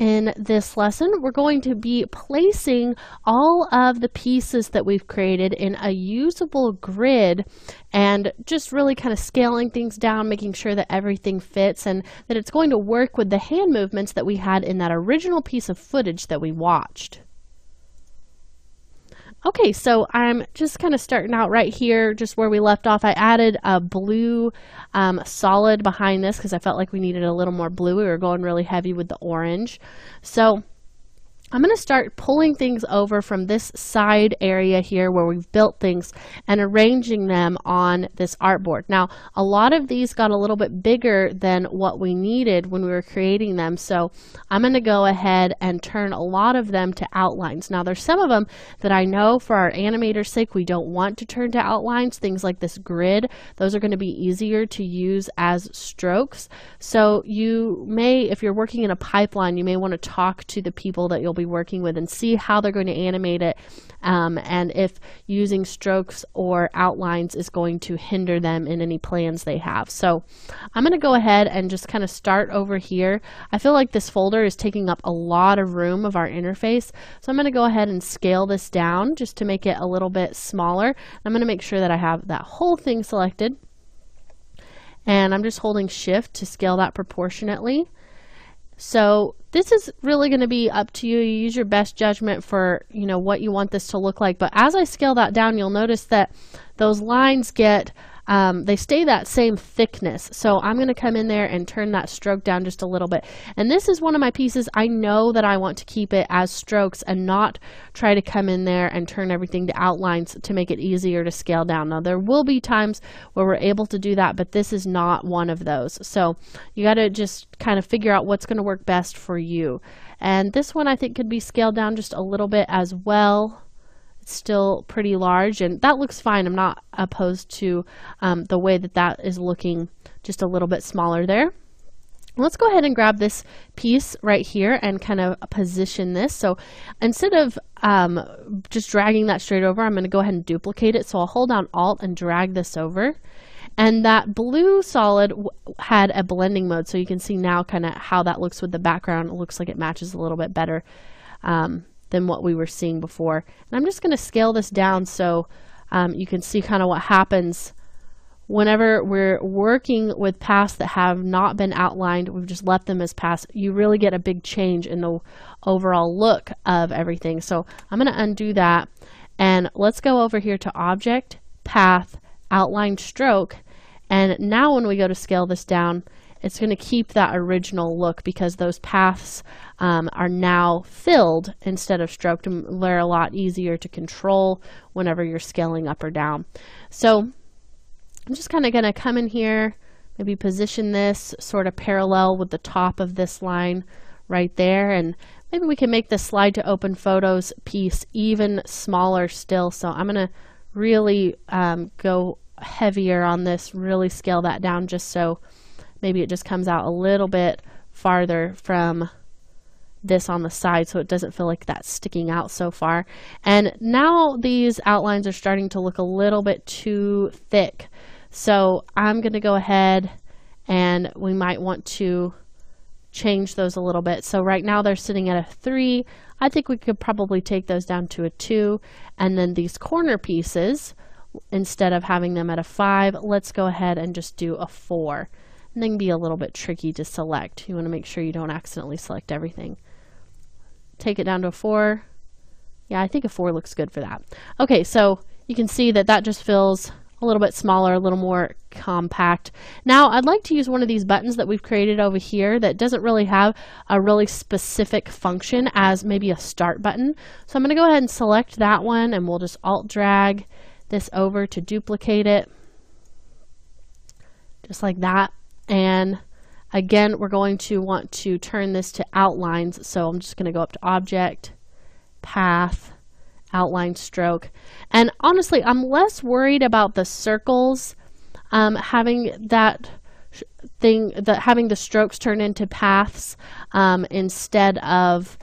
In this lesson, we're going to be placing all of the pieces that we've created in a usable grid and just really kind of scaling things down, making sure that everything fits and that it's going to work with the hand movements that we had in that original piece of footage that we watched. Okay, so I'm just kind of starting out right here, just where we left off. I added a blue solid behind this because I felt like we needed a little more blue. We were going really heavy with the orange. So I'm going to start pulling things over from this side area here where we've built things and arranging them on this artboard. Now, a lot of these got a little bit bigger than what we needed when we were creating them, so I'm going to go ahead and turn a lot of them to outlines. Now, there's some of them that I know for our animator's sake we don't want to turn to outlines, things like this grid. Those are going to be easier to use as strokes. So you may, if you're working in a pipeline, you may want to talk to the people that you'll be working with and see how they're going to animate it, and if using strokes or outlines is going to hinder them in any plans they have. So I'm going to go ahead and just kind of start over here. I feel like this folder is taking up a lot of room of our interface, so I'm going to go ahead and scale this down just to make it a little bit smaller. I'm going to make sure that I have that whole thing selected, and I'm just holding Shift to scale that proportionately. So this is really going to be up to you. You use your best judgment for, you know, what you want this to look like. But as I scale that down, you'll notice that those lines get, they stay that same thickness. So I'm going to come in there and turn that stroke down just a little bit. And this is one of my pieces. I know that I want to keep it as strokes and not try to come in there and turn everything to outlines to make it easier to scale down. Now, there will be times where we're able to do that, but this is not one of those. So you got to just kind of figure out what's going to work best for you. And this one I think could be scaled down just a little bit as well. It's still pretty large, and that looks fine. I'm not opposed to the way that that is looking, just a little bit smaller there. Let's go ahead and grab this piece right here and kind of position this. So instead of just dragging that straight over, I'm going to go ahead and duplicate it. So I'll hold down Alt and drag this over. And that blue solid had a blending mode, so you can see now kind of how that looks with the background. It looks like it matches a little bit better than what we were seeing before. And I'm just going to scale this down so you can see kind of what happens whenever we're working with paths that have not been outlined. We've just left them as paths. You really get a big change in the overall look of everything. So I'm going to undo that, and let's go over here to Object, Path, Outline, Stroke. And now when we go to scale this down, it's going to keep that original look because those paths are now filled instead of stroked, and they're a lot easier to control whenever you're scaling up or down. So I'm just kind of going to come in here, maybe position this sort of parallel with the top of this line right there, and maybe we can make the slide to open photos piece even smaller still. So I'm going to really go heavier on this, really scale that down just so maybe it just comes out a little bit farther from this on the side so it doesn't feel like that's sticking out so far. And now these outlines are starting to look a little bit too thick. So I'm going to go ahead and we might want to change those a little bit. So right now they're sitting at a 3. I think we could probably take those down to a 2. And then these corner pieces, instead of having them at a 5, let's go ahead and just do a 4. And they can be a little bit tricky to select. You want to make sure you don't accidentally select everything. Take it down to a 4. Yeah, I think a 4 looks good for that. Okay, so you can see that that just feels a little bit smaller, a little more compact. Now I'd like to use one of these buttons that we've created over here that doesn't really have a really specific function as maybe a start button. So I'm going to go ahead and select that one, and we'll just Alt drag this over to duplicate it just like that. And again, we're going to want to turn this to outlines. So I'm just going to go up to Object, Path, Outline, Stroke. And honestly, I'm less worried about the circles having that having the strokes turn into paths instead of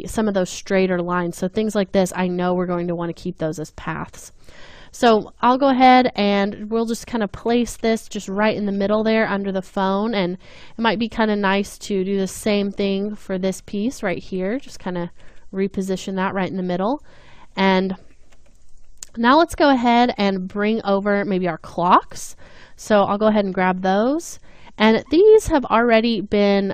some of those straighter lines. So things like this, I know we're going to want to keep those as paths. So I'll go ahead and we'll just kind of place this just right in the middle there under the phone, and it might be kind of nice to do the same thing for this piece right here. Just kind of reposition that right in the middle. And now let's go ahead and bring over maybe our clocks. So I'll go ahead and grab those. And these have already been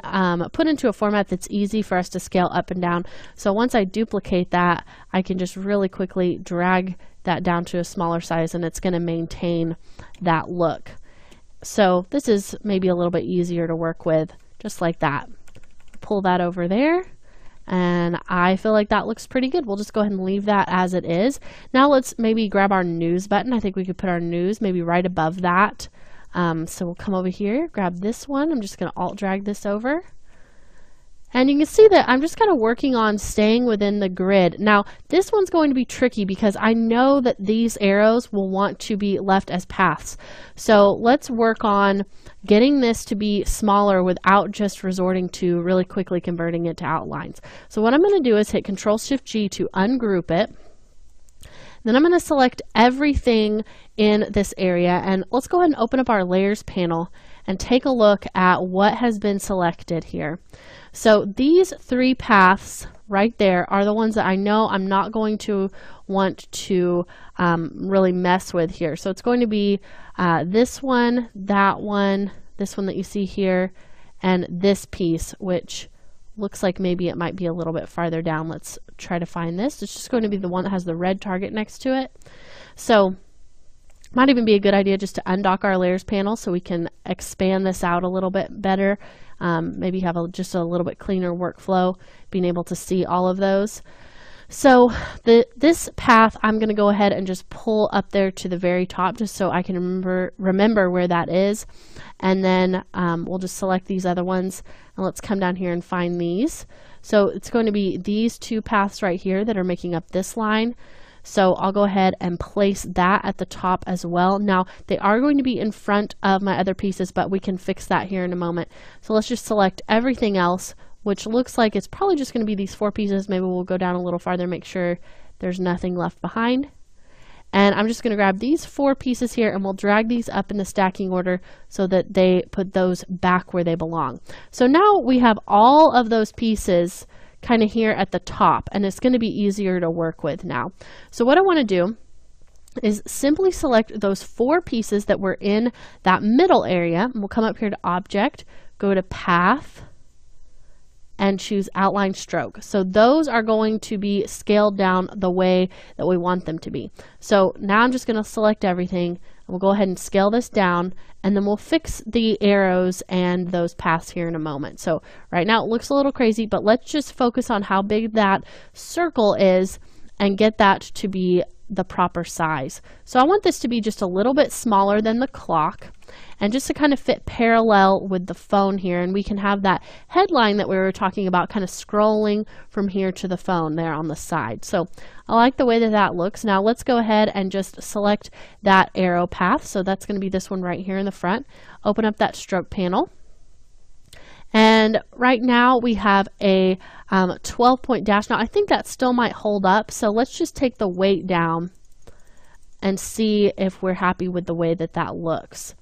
put into a format that's easy for us to scale up and down. So once I duplicate that, I can just really quickly drag that down to a smaller size, and it's going to maintain that look. So this is maybe a little bit easier to work with, just like that. Pull that over there, and I feel like that looks pretty good. We'll just go ahead and leave that as it is. Now let's maybe grab our news button. I think we could put our news maybe right above that. So we'll come over here, grab this one. I'm just going to alt drag this over. And you can see that I'm just kind of working on staying within the grid. Now, this one's going to be tricky because I know that these arrows will want to be left as paths. So let's work on getting this to be smaller without just resorting to really quickly converting it to outlines. So what I'm going to do is hit Control-Shift-G to ungroup it. Then I'm going to select everything in this area, and let's go ahead and open up our layers panel and take a look at what has been selected here. So these three paths right there are the ones that I know I'm not going to want to really mess with here. So it's going to be this one, this one that you see here, and this piece, which looks like maybe it might be a little bit farther down. Let's try to find this. It's just going to be the one that has the red target next to it. So might even be a good idea just to undock our layers panel so we can expand this out a little bit better. Maybe have just a little bit cleaner workflow, being able to see all of those. So this path, I'm going to go ahead and just pull up there to the very top just so I can remember where that is. And then we'll just select these other ones, and let's come down here and find these. So it's going to be these two paths right here that are making up this line. So I'll go ahead and place that at the top as well. Now they are going to be in front of my other pieces, but we can fix that here in a moment. So let's just select everything else, which looks like it's probably just going to be these four pieces. Maybe we'll go down a little farther, make sure there's nothing left behind. And I'm just going to grab these four pieces here, and we'll drag these up in the stacking order so that they put those back where they belong. So now we have all of those pieces kind of here at the top, and it's going to be easier to work with now. So what I want to do is simply select those four pieces that were in that middle area, and we'll come up here to Object, go to Path, and choose Outline Stroke. So those are going to be scaled down the way that we want them to be. So now I'm just going to select everything, and we'll go ahead and scale this down, and then we'll fix the arrows and those paths here in a moment. So right now it looks a little crazy, but let's just focus on how big that circle is and get that to be the proper size. So I want this to be just a little bit smaller than the clock, and just to kind of fit parallel with the phone here, and we can have that headline that we were talking about kind of scrolling from here to the phone there on the side. So I like the way that that looks. Now let's go ahead and just select that arrow path. So that's going to be this one right here in the front. Open up that stroke panel. And right now we have a 12-point dash. Now I think that still might hold up. So let's just take the weight down and see if we're happy with the way that that looks.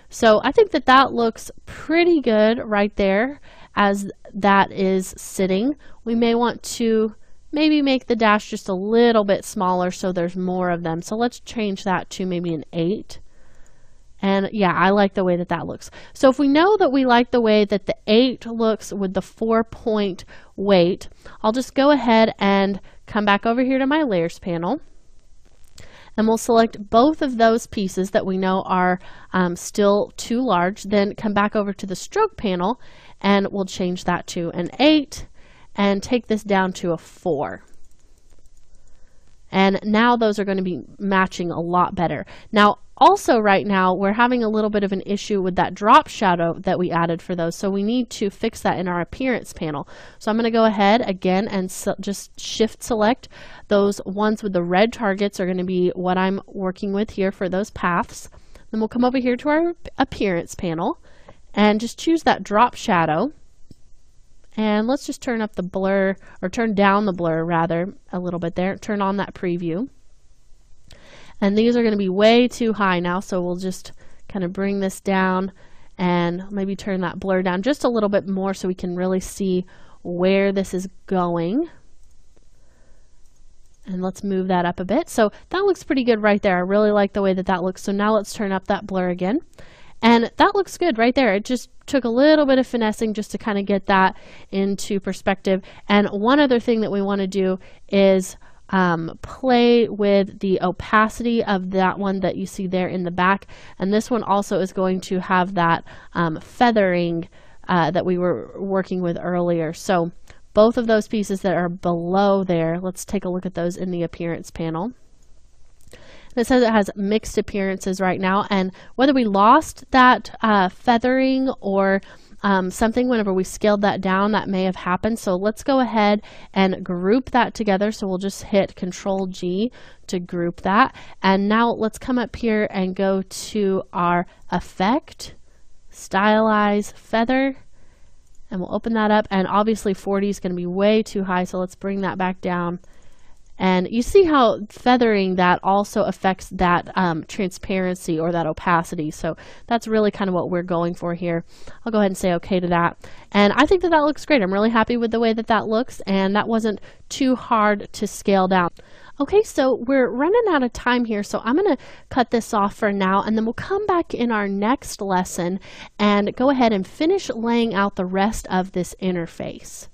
So I think that that looks pretty good right there as that is sitting. We may want to maybe make the dash just a little bit smaller so there's more of them. So let's change that to maybe an 8. And yeah, I like the way that that looks. So if we know that we like the way that the 8 looks with the 4-point weight, I'll just go ahead and come back over here to my layers panel. And we'll select both of those pieces that we know are still too large. Then come back over to the stroke panel, and we'll change that to an 8 and take this down to a 4. And now those are going to be matching a lot better. Now also right now we're having a little bit of an issue with that drop shadow that we added for those. So we need to fix that in our appearance panel. So I'm going to go ahead again and just shift select those ones with the red targets are going to be what I'm working with here for those paths. Then we'll come over here to our appearance panel and just choose that drop shadow. And let's just turn up the blur, or turn down the blur rather, a little bit there. Turn on that preview. And these are going to be way too high now, so we'll just kind of bring this down and maybe turn that blur down just a little bit more so we can really see where this is going. And let's move that up a bit. So that looks pretty good right there. I really like the way that that looks. So now let's turn up that blur again. And that looks good right there. It just took a little bit of finessing just to kind of get that into perspective. And one other thing that we want to do is play with the opacity of that one that you see there in the back. And this one also is going to have that feathering that we were working with earlier. So both of those pieces that are below there, let's take a look at those in the appearance panel. It says it has mixed appearances right now, and whether we lost that feathering or something whenever we scaled that down, that may have happened. So let's go ahead and group that together. So we'll just hit Control G to group that. And now let's come up here and go to our Effect, Stylize Feather, and we'll open that up. And obviously 40 is going to be way too high, so let's bring that back down. And you see how feathering that also affects that transparency or that opacity. So that's really kind of what we're going for here. I'll go ahead and say okay to that. And I think that that looks great. I'm really happy with the way that that looks, and that wasn't too hard to scale down. Okay, so we're running out of time here, so I'm going to cut this off for now, and then we'll come back in our next lesson and go ahead and finish laying out the rest of this interface.